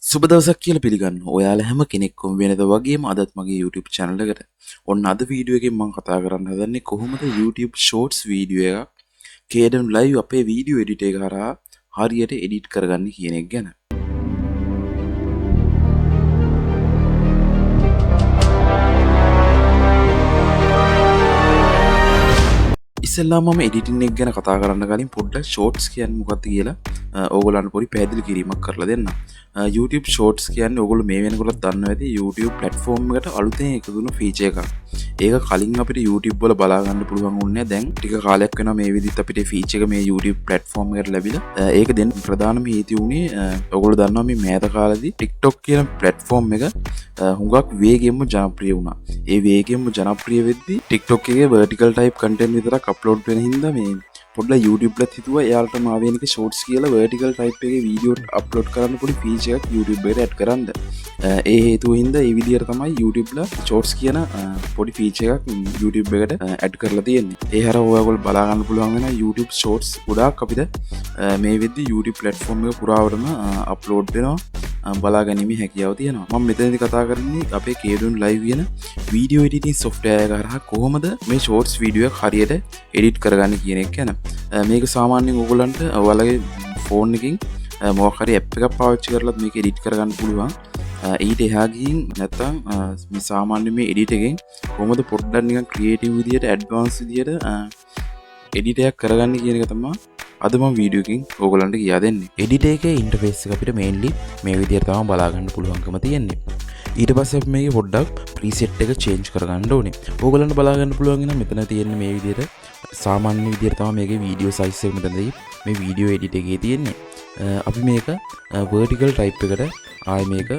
සුබ දවසක් කියලා පිළිගන්න. ඔයාලා හැම කෙනෙක්ම වෙනද වගේම අදත් මගේ YouTube channel එකට. ඔන්න අද වීඩියෝ එකෙන් මම කතා කරන්න හදන්නේ කොහොමද YouTube shorts වීඩියෝ එකක් kdenlive අපේ වීඩියෝ එඩිටර් එක හරහා හරියට එඩිට් කරගන්න කියන එක ගැන. ඉස්සෙල්ලාම මම එඩිටින් එක ගැන කතා කරන්න කලින් පොඩ්ඩක් shorts කියන්නේ මොකක්ද කියලා ඕගොල්ලන්ට පොඩි පැහැදිලි කිරීමක් කරලා දෙන්න. YouTube shorts කියන්නේ ඕගොල්ලෝ මේ වෙනකොට දන්නවා ඇති YouTube platform එකට අලුතෙන් එකතු වුණු feature එකක්. ඒක කලින් අපිට YouTube වල බලා ගන්න පුළුවන් වුණේ දැන් ටික කාලයක් වෙනවා මේ විදිහට අපිට feature එක මේ YouTube platform එකට ලැබිලා. ඒක දෙන්න ප්‍රධානම හේතුව උනේ ඕගොල්ලෝ දන්නවා මේ මෑත කාලේදී TikTok කියන platform එක හුඟක් වේගෙන්ම ජනප්‍රිය වුණා. ඒ වේගෙන්ම ජනප්‍රිය වෙද්දී TikTok එකේ vertical type content විතරක් upload වෙන හින්දා මේ පොඩ්ඩක් YouTube ලත් හිතුවා එයාලට මාවෙනික shorts කියලා vertical type එකේ වීඩියෝ අප්ලෝඩ් කරන්න පොඩි feature එකක් YouTube එකට add කරන්න. ඒ හේතුව හින්දා ඒ විදිහට තමයි YouTube ලා shorts කියන පොඩි feature එකක් YouTube එකට add කරලා තියෙන්නේ. ඒ හරහා ඔයගොල්ලෝ බලා ගන්න පුළුවන් වෙන YouTube shorts ගොඩාක් අපිට මේ වෙද්දී YouTube platform එක පුරාවටම upload වෙනවා. බලා ගැනීමේ හැකියාව තියෙනවා. මම මෙතනදී කතා කරන්නේ අපේ kdenlive කියන වීඩියෝ එඩිටින් software එක හරහා කොහොමද මේ shorts වීඩියෝ එක හරියට edit කරගන්නේ කියන එක ගැන. මේක සාමාන්‍යයෙන් ඕගොල්ලන්ට ඔයාලගේ ෆෝන් එකකින් මොකක් හරි app එකක් පාවිච්චි කරලා මේක edit කරගන්න පුළුවන්. ඊට එහා ගිහින් නැත්තම් මේ සාමාන්‍ය මේ edit එකෙන් කොහොමද පොඩ්ඩක් නිකන් creative විදියට advanced විදියට edit එකක් කරගන්නේ කියන එක තමයි අද මම වීඩියෝ එකකින් ඕගොල්ලන්ට කියා දෙන්නේ. එඩිටර් එකේ ඉන්ටර්ෆේස් එක අපිට මේන්ලි මේ විදිහට තමයි බලා ගන්න පුළුවන්කම තියෙන්නේ. ඊට පස්සේ අපි මේකේ පොඩ්ඩක් ප්‍රීසෙට් එක චේන්ජ් කරගන්න ඕනේ. ඕගොල්ලන්ට බලා ගන්න පුළුවන් නම් මෙතන තියෙන්නේ මේ විදිහට සාමාන්‍ය විදිහට තමයි මේකේ වීඩියෝ සයිස් එක මෙතනදී මේ වීඩියෝ එඩිටර් එකේ තියෙන්නේ. අපි මේක vertical type එකට ආයෙ මේක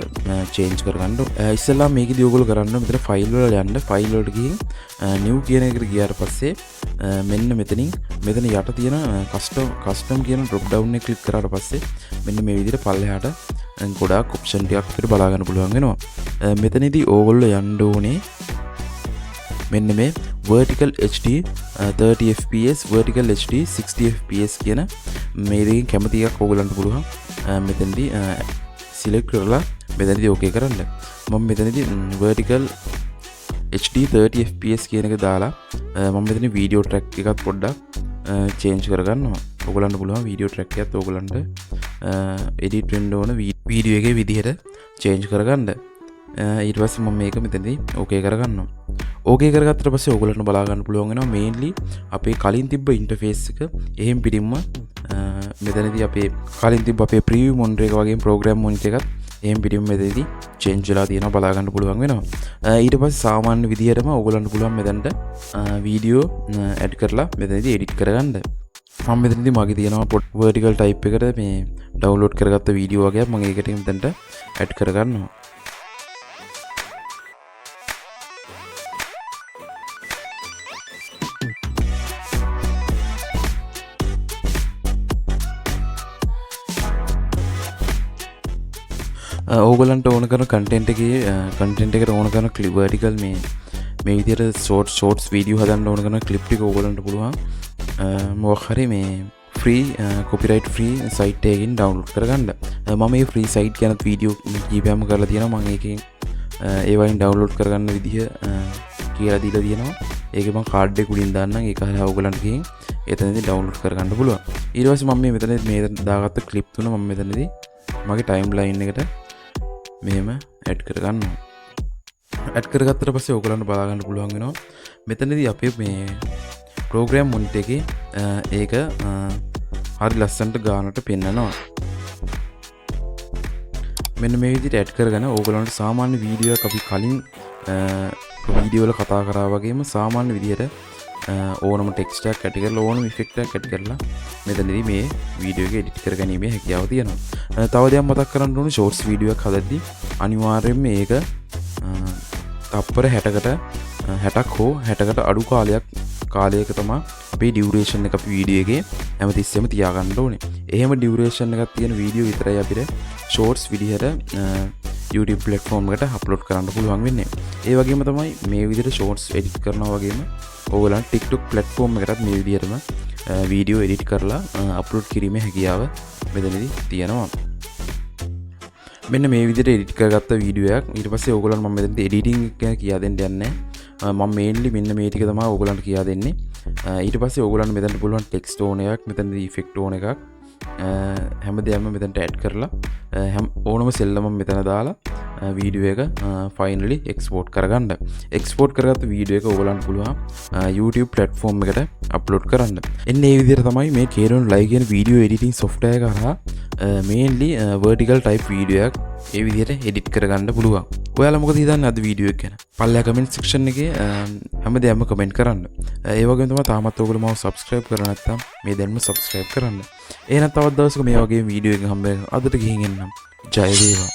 චේන්ජ් කරගන්න ඕනේ. ඉස්සෙල්ලා මේකදී ඕගොල්ලෝ කරන්න මෙතන ෆයිල් වල යන්න ෆයිල් වලට ගිහින් new කියන එකට ගියාට පස්සේ මෙන්න මෙතන යට තියෙන custom කියන drop down එක ක්ලික් කරාට පස්සේ මෙන්න මේ විදිහට පල්ලෙහාට ගොඩාක් ඔප්ෂන් ටිකක් අපිට බලා ගන්න පුළුවන් වෙනවා. මෙතනදී ඕගොල්ලෝ යන්න ඕනේ මෙන්න මේ vertical HD 30 fps vertical HD 60 fps කියන මේ දෙකෙන් කැමති එකක් ඕගොල්ලන්ට පුළුවන් මෙතනදී select කරලා මෙතනදී okay කරන්න. මම මෙතනදී vertical HD 30 fps කියන එක දාලා මම මෙතන වීඩියෝ ට්‍රැක් එකත් පොඩ්ඩක් චේන්ජ් කරගන්නවා. ඔයගලන්ට පුළුවන් වීඩියෝ ට්‍රැක් එකත් ඔයගලන්ට එඩිට් වෙන්න ඕන වීඩියෝ එකේ විදිහට චේන්ජ් කරගන්න. ඊට පස්සේ මම මේක මෙතනදී okay කරගන්නවා. okay කරගත්තට පස්සේ ඔයගලන්ට බලා ගන්න පුළුවන් වෙනවා මේන්ලි අපේ කලින් තිබ්බ ඉන්ටර්ෆේස් එක එහෙම පිටින්ම මෙතනදී අපේ කලින් තිබ්බ අපේ preview monitor එක වගේම program monitor එකත් එහෙම පිටින්ම මෙතනදී change වෙලා තියෙනවා බලා ගන්න පුළුවන් වෙනවා. ඊට පස්සේ සාමාන්‍ය විදිහටම ඔයගලන්ට පුළුවන් මෙතනට වීඩියෝ add කරලා මෙතනදී edit කරගන්න. මම මෙතනදී මගේ තියෙනවා vertical type එකට මේ download කරගත්ත වීඩියෝ වගේක් මම ඒකට මෙතනට add කරගන්නවා. ඕගලන්ට ඕන කරන කන්ටෙන්ට් එකට ඕන කරන ක්ලිප් vertical මේ විදිහට shorts වීඩියෝ හදන්න ඕන කරන ක්ලිප් ටික ඕගලන්ට පුළුවන් මොකක් හරි මේ free copyright free site එකකින් download කරගන්න. මම මේ free site ගැන වීඩියෝ කීපයක්ම කරලා තියෙනවා. මම ඒකෙන් ඒ වයින් download කරගන්න විදිහ කියලා දීලා තියෙනවා. ඒකේ මම කාඩ් එක උඩින් දාන්නම්. ඒක හරිය ඕගලන්ට ගිහින් එතනදී download කරගන්න පුළුවන්. ඊට පස්සේ මම මේ දාගත්ත ක්ලිප් තුන මම මෙතනදී මගේ timeline එකට මෙහෙම ඇඩ් කරගන්නවා. ඇඩ් කරගත්තට පස්සේ ඔයගලන්ට බලා ගන්න පුළුවන් වෙනවා මෙතනදී අපේ මේ program monitor එකේ ඒක හරි ලස්සනට ගානට පෙන්නනවා. මෙන්න මේ විදිහට ඇඩ් කරගෙන ඔයගලන්ට සාමාන්‍ය වීඩියෝ එකක් අපි කලින් වීඩියෝ වල කතා කරා වගේම සාමාන්‍ය විදිහට ඕනම ටෙක්ස්ට් එකක් ඇඩ් කරලා ඕනම ඉෆෙක්ට් එකක් ඇඩ් කරලා මෙතනදී මේ වීඩියෝ එක එඩිට් කරගැනීමේ හැකියාව තියෙනවා. තව දෙයක් මතක් කරන්න ඕනේ shorts වීඩියෝ එකක් හදද්දී අනිවාර්යයෙන්ම මේක තප්පර 60ක් හෝ 60කට අඩු කාලයක තමයි අපේ ඩියුරේෂන් එක අපි වීඩියෝ එකේ හැමතිස්සෙම තියාගන්න ඕනේ. එහෙම ඩියුරේෂන් එකක් තියෙන වීඩියෝ විතරයි අපිට shorts විදිහට YouTube platform එකට upload කරන්න පුළුවන් වෙන්නේ. ඒ වගේම තමයි මේ විදිහට shorts edit කරනවා වගේම ඕගලන්ට TikTok platform එකටත් මේ විදිහටම වීඩියෝ edit කරලා upload කිරීමේ හැකියාව මෙතනදී තියෙනවා. මෙන්න මේ විදිහට එඩිට් කරගත්ත වීඩියෝ එකක්. ඊට පස්සේ ඕගොල්ලන්ට මම මෙතනදී එඩිටිං ගැන කියා දෙන්න යන්නේ. මම මේන්ලි මෙන්න මේ ටික තමයි ඕගොල්ලන්ට කියා දෙන්නේ. ඊට පස්සේ ඕගොල්ලන්ට මෙතනට පුළුවන් ටෙක්ස්ට් ඕන එකක්, මෙතනදී ඉෆෙක්ට් ඕන එකක්, හැමදේම මෙතනට ඇඩ් කරලා ඕනම සෙල්ලම මෙතන දාලා වීඩියෝ එක ෆයිනලි එක්ස්පෝර්ට් කරගන්න. එක්ස්පෝර්ට් කරගත්ත වීඩියෝ එක ඕගොල්ලන්ට පුළුවන් YouTube platform එකට අප්ලෝඩ් කරන්න. එන්න ඒ විදිහට තමයි මේ kdenlive කියන වීඩියෝ එඩිටිං software එක කරා mainly vertical type වීඩියෝ එකක් ඒ විදිහට එඩිට් කරගන්න පුළුවන්. ඔයාලා මොකද හිතන්නේ අද වීඩියෝ එක ගැන? පල්ලෙහා කමෙන්ට් සෙක්ෂන් එකේ හැමදේම කමෙන්ට් කරන්න. ඒ වගේම තමයි තාමත් ඔයගොල්ලෝ මාව subscribe කරලා නැත්නම් මේ දැන්ම subscribe කරන්න. එහෙනම් තවත් දවසක මේ වගේ වීඩියෝ එකක් හම්බ වෙනවා. අදට ගිහින් එන්නම්. ජය වේවා.